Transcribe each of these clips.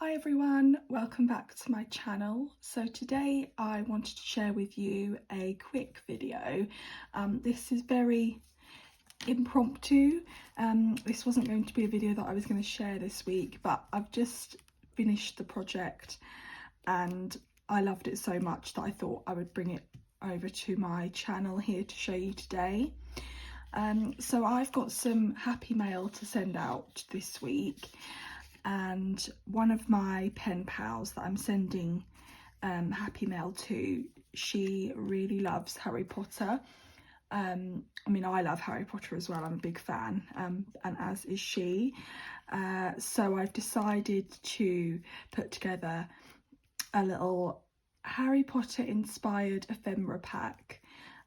Hi everyone, welcome back to my channel. So today I wanted to share with you a quick video. This is very impromptu. This wasn't going to be a video that I was going to share this week, but I've just finished the project and I loved it so much that I thought I would bring it over to my channel here to show you today. So I've got some happy mail to send out this week, and one of my pen pals that I'm sending happy mail to, she really loves Harry Potter. I mean, I love Harry Potter as well, I'm a big fan, and as is she. So I've decided to put together a little Harry Potter inspired ephemera pack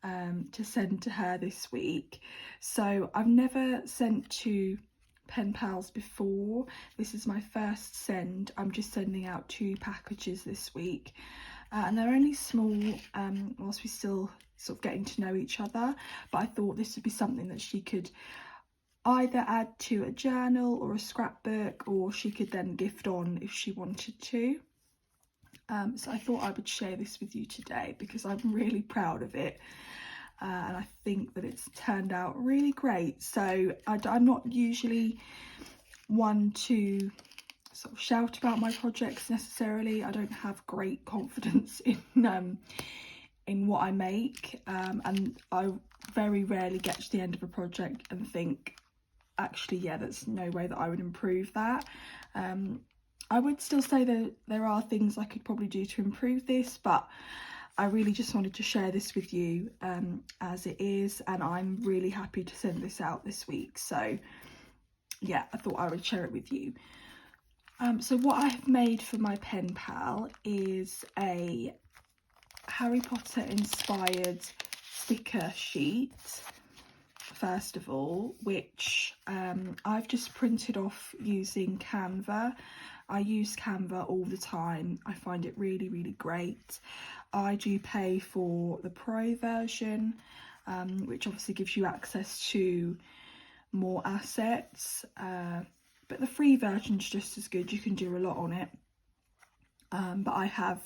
to send to her this week. So I've never sent to pen pals before. This is my first send. I'm just sending out 2 packages this week, and they're only small whilst we're still sort of getting to know each other, but I thought this would be something that she could either add to a journal or a scrapbook, or she could then gift on if she wanted to. So I thought I would share this with you today because I'm really proud of it. And I think that it's turned out really great. So I'm not usually one to sort of shout about my projects necessarily. I don't have great confidence in what I make, and I very rarely get to the end of a project and think, actually, yeah, there's no way that I would improve that. I would still say that there are things I could probably do to improve this, but I really just wanted to share this with you as it is, and I'm really happy to send this out this week. So yeah, I thought I would share it with you. So what I have made for my pen pal is a Harry Potter inspired sticker sheet, first of all, which I've just printed off using Canva. I use Canva all the time. I find it really, really great. I do pay for the pro version, which obviously gives you access to more assets, but the free version is just as good. You can do a lot on it, but I have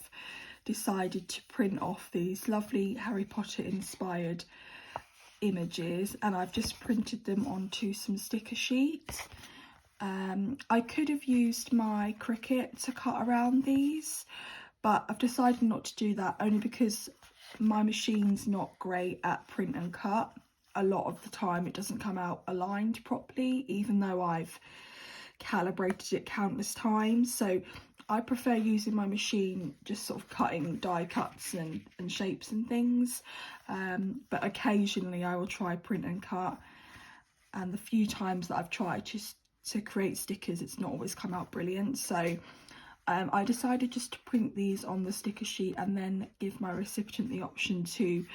decided to print off these lovely Harry Potter inspired images, and I've just printed them onto some sticker sheets. I could have used my Cricut to cut around these, but I've decided not to do that, only because my machine's not great at print and cut. A lot of the time it doesn't come out aligned properly, even though I've calibrated it countless times. So I prefer using my machine, just sort of cutting die cuts and shapes and things, but occasionally I will try print and cut, and the few times that I've tried just to create stickers, it's not always come out brilliant. So I decided just to print these on the sticker sheet and then give my recipient the option to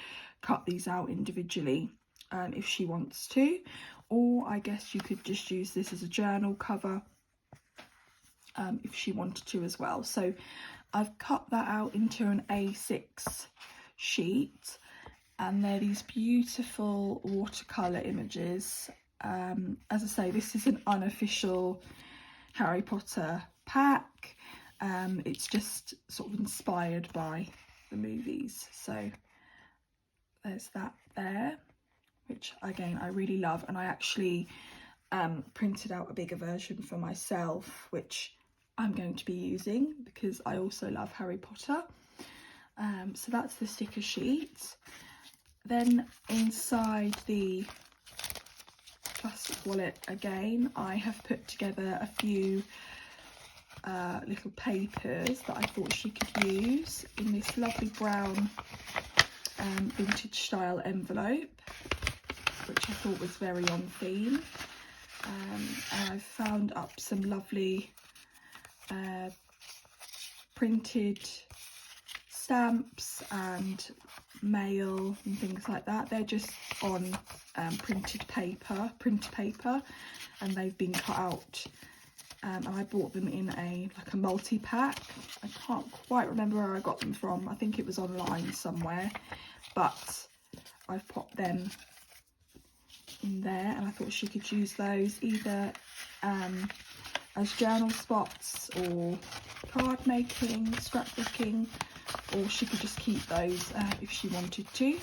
cut these out individually if she wants to, or I guess you could just use this as a journal cover if she wanted to as well. So I've cut that out into an A6 sheet, and they're these beautiful watercolour images. As I say, this is an unofficial Harry Potter pack. It's just sort of inspired by the movies. So there's that there, which again I really love, and I actually printed out a bigger version for myself, which I'm going to be using because I also love Harry Potter. So that's the sticker sheet. Then inside the plastic wallet again, I have put together a few little papers that I thought she could use in this lovely brown vintage style envelope, which I thought was very on theme. And I've found up some lovely printed stamps and mail and things like that. They're just on printer paper, and they've been cut out, and I bought them in a multi-pack. I can't quite remember where I got them from. I think it was online somewhere, but I've popped them in there, and I thought she could use those either as journal spots or card making, scrapbooking, or she could just keep those if she wanted to.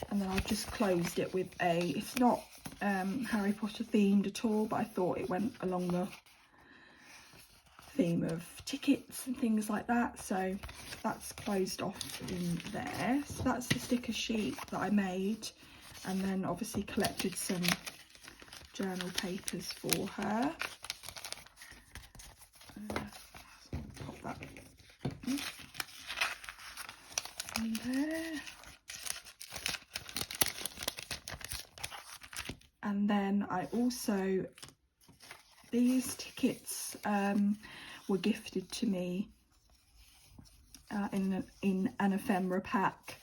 And then I've just closed it with it's not Harry Potter themed at all, but I thought it went along the theme of tickets and things like that, so that's closed off in there. So that's the sticker sheet that I made, and then obviously collected some journal papers for her. Pop that in there. And then I also, these tickets were gifted to me in an ephemera pack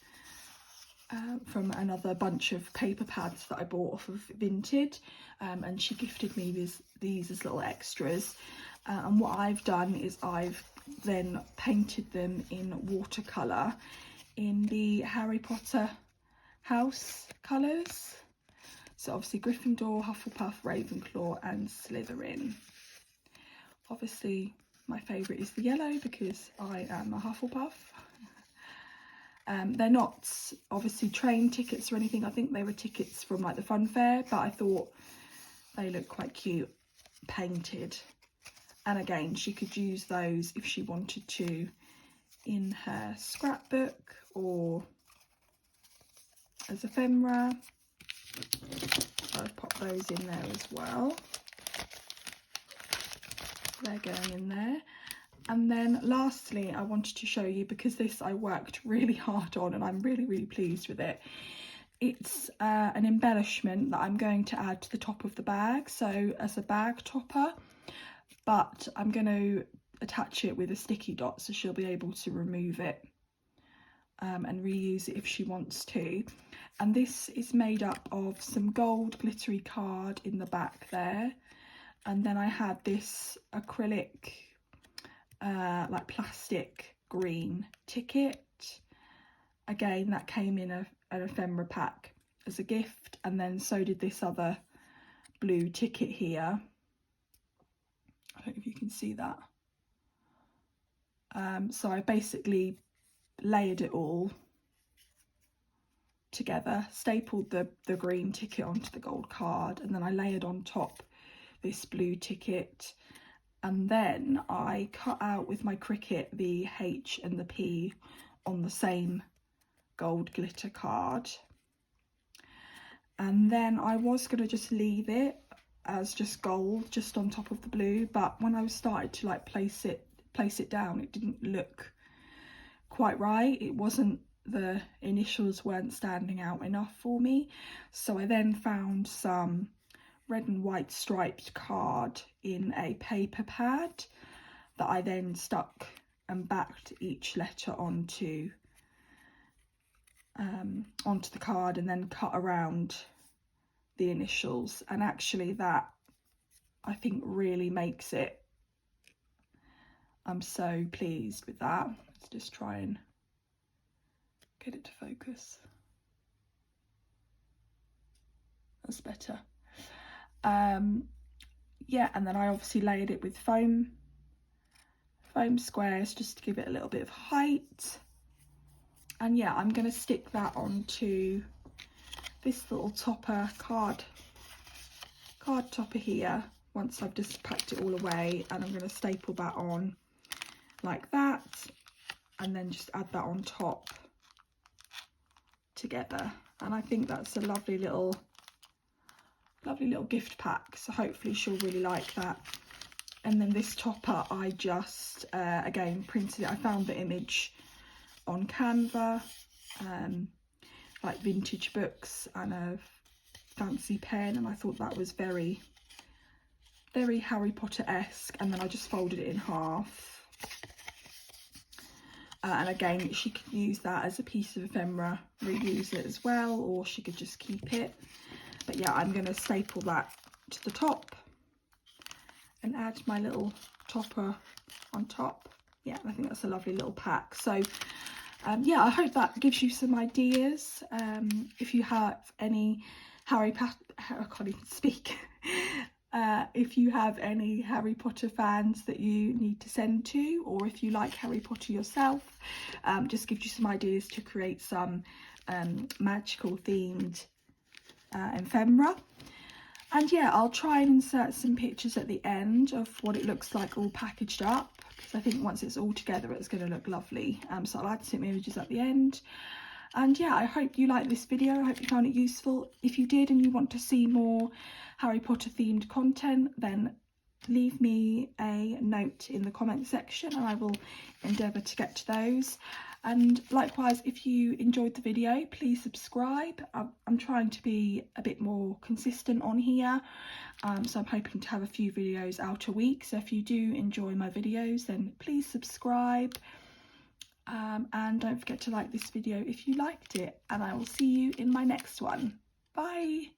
from another bunch of paper pads that I bought off of Vinted, and she gifted me these as little extras. And what I've done is I've then painted them in watercolour in the Harry Potter house colours. So obviously Gryffindor, Hufflepuff, Ravenclaw and Slytherin. Obviously my favourite is the yellow because I am a Hufflepuff. They're not obviously train tickets or anything. I think they were tickets from like the fun fair, but I thought they look quite cute painted. And again, she could use those if she wanted to in her scrapbook or as ephemera. So I've popped those in there as well. They're going in there. And then lastly, I wanted to show you, because this I worked really hard on and I'm really pleased with it. It's an embellishment that I'm going to add to the top of the bag, so as a bag topper, but I'm going to attach it with a sticky dot so she'll be able to remove it and reuse it if she wants to. And this is made up of some gold glittery card in the back there, and then I had this acrylic like plastic green ticket. Again, that came in an ephemera pack as a gift, and then so did this other blue ticket here. I don't know if you can see that. So I basically layered it all together, stapled the green ticket onto the gold card, and then I layered on top this blue ticket, and then I cut out with my Cricut the H and the P on the same gold glitter card. And then I was going to just leave it as just gold just on top of the blue, but when I started to like place it down, it didn't look quite right. It wasn't, the initials weren't standing out enough for me, so I then found some red and white striped card in a paper pad that I then stuck and backed each letter onto the card, and then cut around the initials. And actually that, I think, really makes it. I'm so pleased with that. Let's just try and get it to focus. That's better. Yeah, and then I obviously layered it with foam squares just to give it a little bit of height. And yeah, I'm going to stick that onto this little topper, card topper here, once I've just packed it all away, and I'm going to staple that on like that, and then just add that on top together. And I think that's a lovely little gift pack, so hopefully she'll really like that. And then this topper, I just again printed it. I found the image on Canva, like vintage books and a fancy pen, and I thought that was very Harry Potter-esque, and then I just folded it in half. And again, she could use that as a piece of ephemera, reuse it as well, or she could just keep it. But yeah, I'm going to staple that to the top and add my little topper on top. Yeah, I think that's a lovely little pack. So yeah, I hope that gives you some ideas. If you have any I can't even speak. if you have any Harry Potter fans that you need to send to, or if you like Harry Potter yourself, just gives you some ideas to create some magical themed ephemera. And yeah, I'll try and insert some pictures at the end of what it looks like all packaged up, because I think once it's all together it's going to look lovely. So I'll add some images at the end. And yeah, I hope you liked this video. I hope you found it useful. If you did and you want to see more Harry Potter themed content, then leave me a note in the comment section and I will endeavour to get to those. And likewise, if you enjoyed the video, please subscribe. I'm trying to be a bit more consistent on here, so I'm hoping to have a few videos out a week. So if you do enjoy my videos, then please subscribe, and don't forget to like this video if you liked it, and I will see you in my next one. Bye.